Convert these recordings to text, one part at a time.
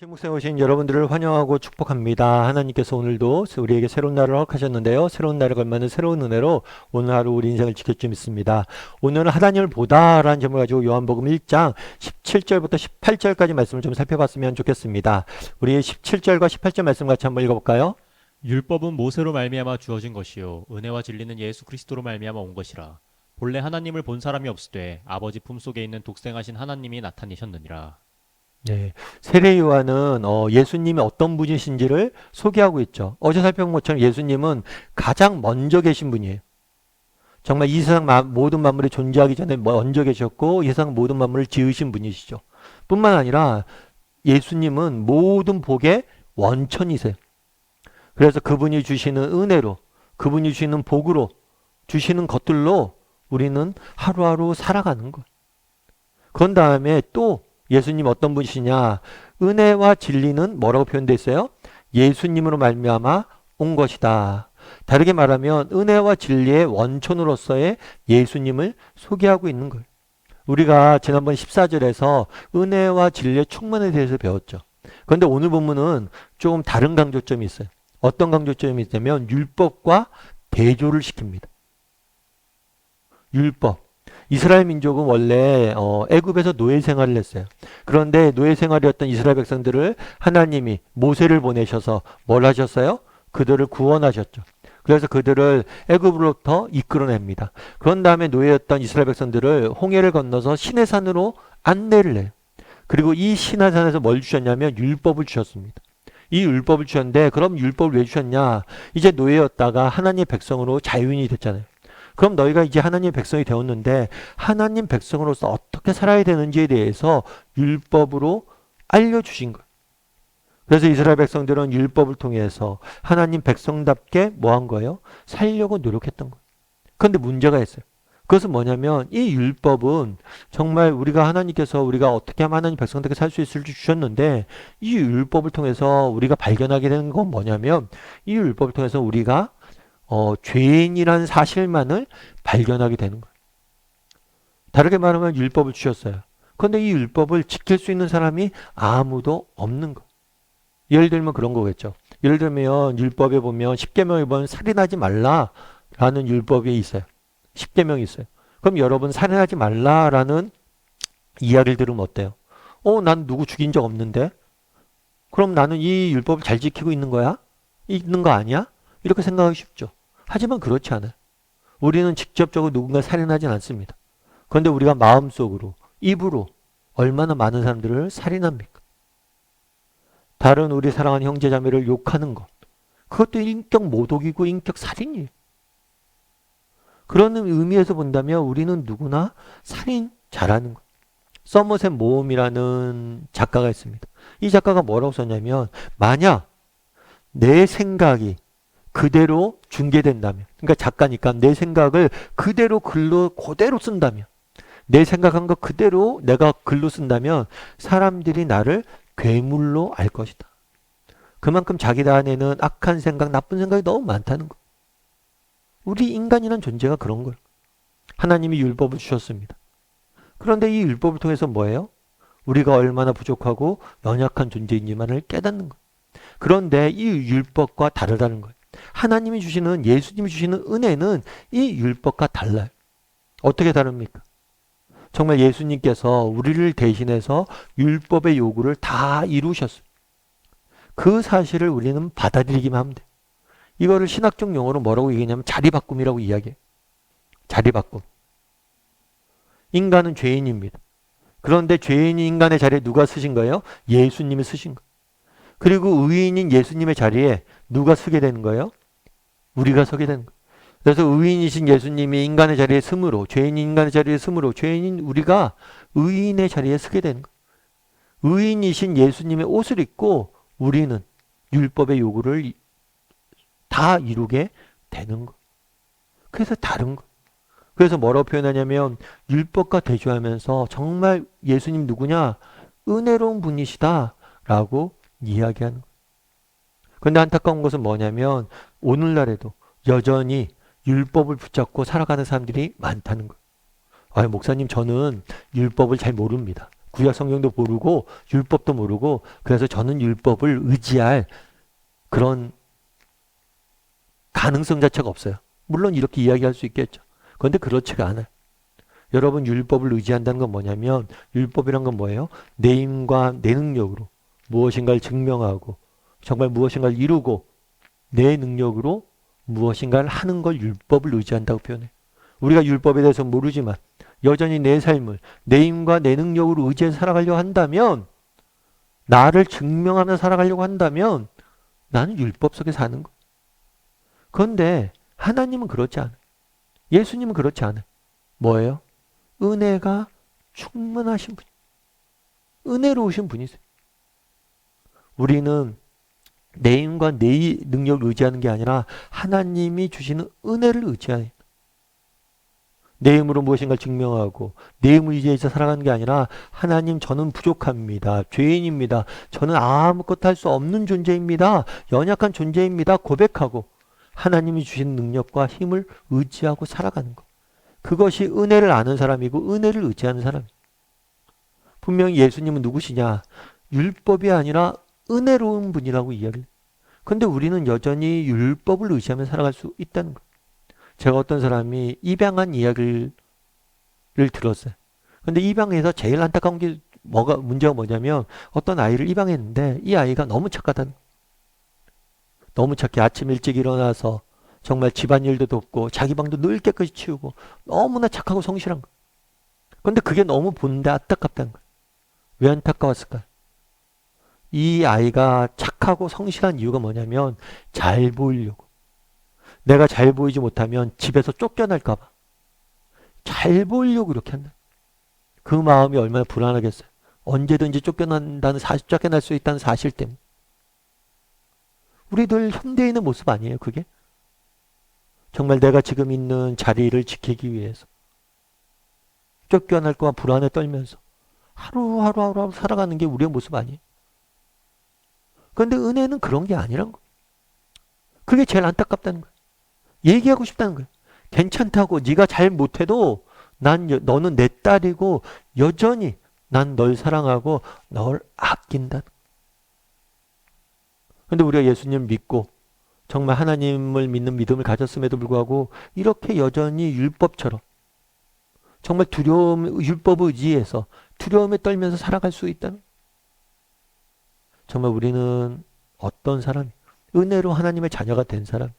침묵에 오신 여러분들을 환영하고 축복합니다. 하나님께서 오늘도 우리에게 새로운 날을 허락하셨는데요. 새로운 날에 걸맞는 새로운 은혜로 오늘 하루 우리 인생을 지킬 줄 믿습니다. 오늘은 하나님을 보다라는 제목을 가지고 요한복음 1장 17절부터 18절까지 말씀을 좀 살펴봤으면 좋겠습니다. 우리 17절과 18절 말씀 같이 한번 읽어볼까요? 율법은 모세로 말미암아 주어진 것이요 은혜와 진리는 예수 그리스도로 말미암아 온 것이라. 본래 하나님을 본 사람이 없으되 아버지 품속에 있는 독생하신 하나님이 나타내셨느니라. 네, 세례 요한은 예수님이 어떤 분이신지를 소개하고 있죠. 어제 살펴본 것처럼 예수님은 가장 먼저 계신 분이에요. 정말 이 세상 모든 만물이 존재하기 전에 먼저 계셨고 이 세상 모든 만물을 지으신 분이시죠. 뿐만 아니라 예수님은 모든 복의 원천이세요. 그래서 그분이 주시는 은혜로, 그분이 주시는 복으로, 주시는 것들로 우리는 하루하루 살아가는 거예요. 그런 다음에 또 예수님 어떤 분이시냐? 은혜와 진리는 뭐라고 표현되어 있어요? 예수님으로 말미암아 온 것이다. 다르게 말하면 은혜와 진리의 원천으로서의 예수님을 소개하고 있는 거예요. 우리가 지난번 14절에서 은혜와 진리의 충만에 대해서 배웠죠. 그런데 오늘 본문은 조금 다른 강조점이 있어요. 어떤 강조점이 있냐면 율법과 대조를 시킵니다. 율법. 이스라엘 민족은 원래 애굽에서 노예 생활을 했어요. 그런데 노예 생활이었던 이스라엘 백성들을 하나님이 모세를 보내셔서 뭘 하셨어요? 그들을 구원하셨죠. 그래서 그들을 애굽으로부터 이끌어냅니다. 그런 다음에 노예였던 이스라엘 백성들을 홍해를 건너서 시내산으로 안내를 해요. 그리고 이 시내산에서 뭘 주셨냐면 율법을 주셨습니다. 이 율법을 주셨는데 그럼 율법을 왜 주셨냐? 이제 노예였다가 하나님의 백성으로 자유인이 됐잖아요. 그럼 너희가 이제 하나님의 백성이 되었는데 하나님 백성으로서 어떻게 살아야 되는지에 대해서 율법으로 알려주신 거예요. 그래서 이스라엘 백성들은 율법을 통해서 하나님 백성답게 뭐 한 거예요? 살려고 노력했던 거예요. 그런데 문제가 있어요. 그것은 뭐냐면 이 율법은 정말 하나님께서 우리가 어떻게 하면 하나님 백성답게 살 수 있을지 주셨는데 이 율법을 통해서 우리가 발견하게 되는 건 뭐냐면 이 율법을 통해서 우리가 죄인이라는 사실만을 발견하게 되는 거예요. 다르게 말하면 율법을 주셨어요. 그런데 이 율법을 지킬 수 있는 사람이 아무도 없는 거. 예를 들면 그런 거겠죠. 예를 들면 율법에 보면 10계명에 보면 살인하지 말라라는 율법이 있어요. 10계명이 있어요. 그럼 여러분 살인하지 말라라는 이야기를 들으면 어때요? 난 누구 죽인 적 없는데? 그럼 나는 이 율법을 잘 지키고 있는 거야? 있는 거 아니야? 이렇게 생각하기 쉽죠. 하지만 그렇지 않아요. 우리는 직접적으로 누군가 살인하진 않습니다. 그런데 우리가 마음속으로, 입으로 얼마나 많은 사람들을 살인합니까? 다른 우리 사랑하는 형제자매를 욕하는 것. 그것도 인격 모독이고 인격 살인이에요. 그런 의미에서 본다면 우리는 누구나 살인 잘하는 거예요. 서머셋 모험이라는 작가가 있습니다. 이 작가가 뭐라고 썼냐면 만약 내 생각이 그대로 중계된다면, 그러니까 작가니까 내 생각을 그대로 그대로 쓴다면, 내 생각한 거 그대로 내가 글로 쓴다면 사람들이 나를 괴물로 알 것이다. 그만큼 자기 안에는 악한 생각, 나쁜 생각이 너무 많다는 거예요. 우리 인간이란 존재가 그런 거예요. 하나님이 율법을 주셨습니다. 그런데 이 율법을 통해서 뭐예요? 우리가 얼마나 부족하고 연약한 존재인지만을 깨닫는 거예요. 그런데 이 율법과 다르다는 거예요. 하나님이 주시는, 예수님이 주시는 은혜는 이 율법과 달라요. 어떻게 다릅니까? 정말 예수님께서 우리를 대신해서 율법의 요구를 다 이루셨어요. 그 사실을 우리는 받아들이기만 하면 돼요. 이거를 신학적 용어로 뭐라고 얘기하냐면 자리바꿈이라고 이야기해요. 자리바꿈. 인간은 죄인입니다. 그런데 죄인인 인간의 자리에 누가 쓰신 거예요? 예수님이 쓰신 거예요. 그리고 의인인 예수님의 자리에 누가 서게 되는 거예요? 우리가 서게 되는 거예요. 그래서 의인이신 예수님이 인간의 자리에 서므로, 죄인인 인간의 자리에 서므로 죄인인 우리가 의인의 자리에 서게 되는 거예요. 의인이신 예수님의 옷을 입고 우리는 율법의 요구를 다 이루게 되는 거예요. 그래서 다른 거예요. 그래서 뭐라고 표현하냐면 율법과 대조하면서 정말 예수님 누구냐? 은혜로운 분이시다라고 이야기하는 거예요. 그런데 안타까운 것은 뭐냐면 오늘날에도 여전히 율법을 붙잡고 살아가는 사람들이 많다는 거예요. 목사님 저는 율법을 잘 모릅니다. 구약 성경도 모르고 율법도 모르고 그래서 저는 율법을 의지할 그런 가능성 자체가 없어요. 물론 이렇게 이야기할 수 있겠죠. 그런데 그렇지가 않아요. 여러분 율법을 의지한다는 건 뭐냐면 율법이란 건 뭐예요? 내 힘과 내 능력으로 무엇인가를 증명하고 정말 무엇인가를 이루고 내 능력으로 무엇인가를 하는 걸 율법을 의지한다고 표현해요. 우리가 율법에 대해서 모르지만 여전히 내 삶을 내 힘과 내 능력으로 의지해서 살아가려고 한다면 나를 증명하며 살아가려고 한다면 나는 율법 속에 사는 거. 그런데 하나님은 그렇지 않아요. 예수님은 그렇지 않아요. 뭐예요? 은혜가 충만하신 분. 은혜로우신 분이세요. 우리는 내 힘과 내 능력을 의지하는 게 아니라 하나님이 주시는 은혜를 의지해요. 내 힘으로 무엇인가 증명하고 내 힘을 의지해서 살아가는 게 아니라 하나님 저는 부족합니다. 죄인입니다. 저는 아무것도 할 수 없는 존재입니다. 연약한 존재입니다. 고백하고 하나님이 주신 능력과 힘을 의지하고 살아가는 것. 그것이 은혜를 아는 사람이고 은혜를 의지하는 사람이에요. 분명히 예수님은 누구시냐? 율법이 아니라 은혜로운 분이라고 이야기를 해요. 그런데 우리는 여전히 율법을 의지하며 살아갈 수 있다는 거예요. 제가 어떤 사람이 입양한 이야기를 들었어요. 근데 입양해서 제일 안타까운 게 문제가 뭐냐면 어떤 아이를 입양했는데 이 아이가 너무 착하다는 거예요. 너무 착해. 아침 일찍 일어나서 정말 집안일도 돕고 자기 방도 늘 깨끗이 치우고 너무나 착하고 성실한 거예요. 그런데 그게 너무 보는데 안타깝다는 거예요. 왜 안타까웠을까요? 이 아이가 착하고 성실한 이유가 뭐냐면 잘 보이려고. 내가 잘 보이지 못하면 집에서 쫓겨날까 봐. 잘 보이려고 그렇게 한다. 그 마음이 얼마나 불안하겠어요. 언제든지 쫓겨날 수 있다는 사실 때문에. 우리들 현대인의 모습 아니에요, 그게? 정말 내가 지금 있는 자리를 지키기 위해서 쫓겨날까 봐 불안에 떨면서 하루하루 살아가는 게 우리의 모습 아니에요. 그런데 은혜는 그런 게 아니란 거예요. 그게 제일 안타깝다는 거예요. 얘기하고 싶다는 거예요. 괜찮다고 네가 잘 못해도 너는 내 딸이고 여전히 난 널 사랑하고 널 아낀다. 그런데 우리가 예수님을 믿고 정말 하나님을 믿는 믿음을 가졌음에도 불구하고 이렇게 여전히 율법처럼 정말 율법을 의지해서 두려움에 떨면서 살아갈 수 있다는 정말 우리는 어떤 사람? 은혜로 하나님의 자녀가 된 사람.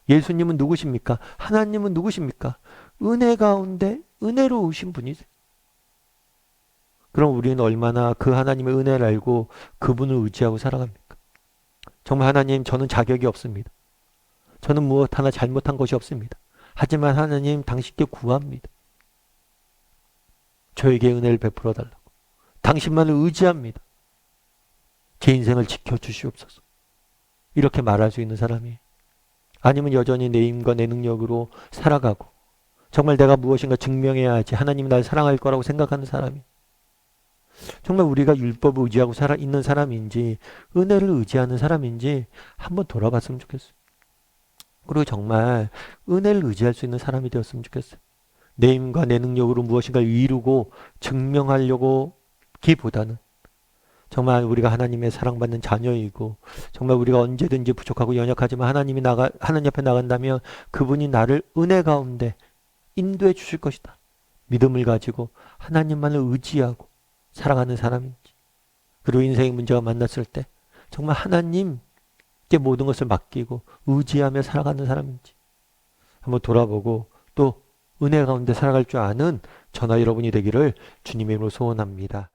예수님은 누구십니까? 하나님은 누구십니까? 은혜 가운데 은혜로우신 분이세요. 그럼 우리는 얼마나 그 하나님의 은혜를 알고 그분을 의지하고 살아갑니까? 정말 하나님 저는 자격이 없습니다. 저는 무엇 하나 잘못한 것이 없습니다. 하지만 하나님 당신께 구합니다. 저에게 은혜를 베풀어 달라고. 당신만을 의지합니다. 제 인생을 지켜주시옵소서. 이렇게 말할 수 있는 사람이 아니면 여전히 내 힘과 내 능력으로 살아가고 정말 내가 무엇인가 증명해야지 하나님이 날 사랑할 거라고 생각하는 사람이 정말 우리가 율법을 의지하고 있는 사람인지 은혜를 의지하는 사람인지 한번 돌아봤으면 좋겠어요. 그리고 정말 은혜를 의지할 수 있는 사람이 되었으면 좋겠어요. 내 힘과 내 능력으로 무엇인가를 이루고 증명하려고 기보다는 정말 우리가 하나님의 사랑받는 자녀이고 정말 우리가 언제든지 부족하고 연약하지만 하나님 앞에 나간다면 그분이 나를 은혜 가운데 인도해 주실 것이다. 믿음을 가지고 하나님만을 의지하고 살아가는 사람인지 그리고 인생의 문제가 만났을 때 정말 하나님께 모든 것을 맡기고 의지하며 살아가는 사람인지 한번 돌아보고 또 은혜 가운데 살아갈 줄 아는 저나 여러분이 되기를 주님의 이름으로 소원합니다.